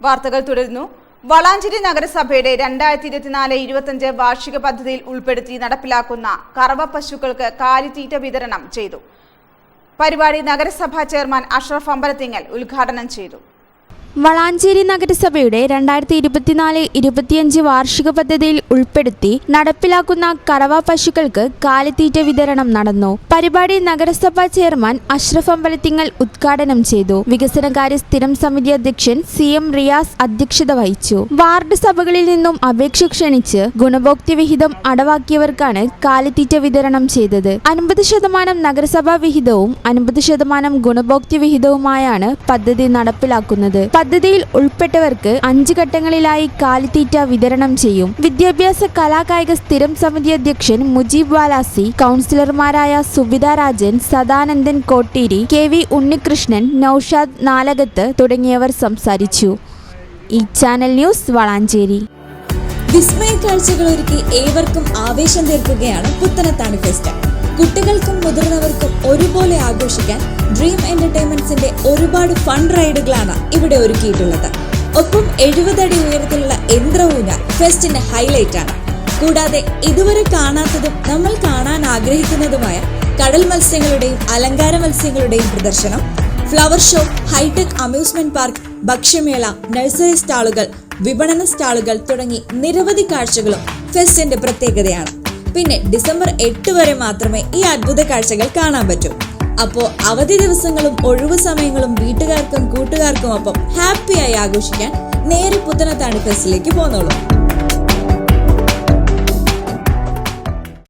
വാർത്തകൾ തുടരുന്നു. വളാഞ്ചേരി നഗരസഭയുടെ 2024-25 വാർഷിക പദ്ധതിയിൽ ഉൾപ്പെടുത്തി നടപ്പിലാക്കുന്ന കറവ പശുക്കൾക്ക് കാലിത്തീറ്റ വിതരണം ചെയ്തു. പരിപാടി നഗരസഭാ ചെയർമാൻ അഷ്റഫ് അമ്പലത്തിങ്ങൽ ഉദ്ഘാടനം ചെയ്തു. വളാഞ്ചേരി നഗരസഭയുടെ 2024-25 വാർഷിക പദ്ധതിയിൽ ഉൾപ്പെടുത്തി നടപ്പിലാക്കുന്ന കറവ പശുക്കൾക്ക് കാലിത്തീറ്റ വിതരണം നടന്നു. പരിപാടി നഗരസഭാ ചെയർമാൻ അഷ്റഫ് അമ്പലത്തിങ്ങൽ ഉദ്ഘാടനം ചെയ്തു. വികസനകാര്യ സ്ഥിരം സമിതി അധ്യക്ഷൻ CM റിയാസ് അധ്യക്ഷത വഹിച്ചു. വാർഡ് സഭകളിൽ നിന്നും അപേക്ഷ ക്ഷണിച്ച് ഗുണഭോക്തൃ വിഹിതം അടവാക്കിയവർക്കാണ് കാലിത്തീറ്റ വിതരണം ചെയ്തത്. 50% നഗരസഭാ വിഹിതവും 50% ഗുണഭോക്തൃ വിഹിതവുമായാണ് പദ്ധതി നടപ്പിലാക്കുന്നത്. പദ്ധതിയിൽ ഉൾപ്പെട്ടവർക്ക് 5 ഘട്ടങ്ങളിലായി കാലിത്തീറ്റ വിതരണം ചെയ്യും. വിദ്യാഭ്യാസ കലാകായിക സ്ഥിരം സമിതി അധ്യക്ഷൻ മുജീബ് വാലാസി, കൗൺസിലർമാരായ സുബിത രാജൻ, സദാനന്ദൻ കോട്ടീരി, KV ഉണ്ണികൃഷ്ണൻ, നൌഷാദ് നാലകത്ത് തുടങ്ങിയവർ സംസാരിച്ചു. ഈ ചാനൽ ന്യൂസ് വളാഞ്ചേരി. വിസ്മയ കാഴ്ചകളൊരുക്കി ഏവർക്കും ആവേശം തീർക്കുകയാണ് പുത്തനത്താണി ഫെസ്റ്റ്. കുട്ടികൾക്കും മുതിർന്നവർക്കും ഒരുപോലെ ആഘോഷിക്കാൻ ഡ്രീം എന്റർടൈൻമെന്റ്സിന്റെ ഒരുപാട് ഫൺ റൈഡുകളാണ് ഇവിടെ ഒരുക്കിയിട്ടുള്ളത്. ഒപ്പം 70 അടി ഉയരത്തിലുള്ള യന്ത്രഊഞ്ഞാൽ ഫെസ്റ്റിന്റെ ഹൈലൈറ്റ് ആണ്. കൂടാതെ ഇതുവരെ കാണാത്തതും നമ്മൾ കാണാൻ ആഗ്രഹിക്കുന്നതുമായ കടൽ മത്സ്യങ്ങളുടെയും അലങ്കാര മത്സ്യങ്ങളുടെയും പ്രദർശനം, flower show, high tech amusement park, ഭക്ഷ്യമേള, നഴ്സറി സ്റ്റാളുകൾ, വിപണന സ്റ്റാളുകൾ തുടങ്ങി നിരവധി കാഴ്ചകളും ഫെസ്റ്റിന്റെ പ്രത്യേകതയാണ്. പിന്നെ ഡിസംബർ 8 വരെ മാത്രമേ ഈ അത്ഭുത കാഴ്ചകൾ കാണാൻ പറ്റൂ. അപ്പോൾ അവധി ദിവസങ്ങളും ഒഴിവു സമയങ്ങളും വീട്ടുകാർക്കും കൂട്ടുകാർക്കും ഒപ്പം ഹാപ്പിയായി ആഘോഷിക്കാൻ നേരെ പുത്തനത്താണി ഫെസ്റ്റിലേക്ക് പോന്നോളൂ.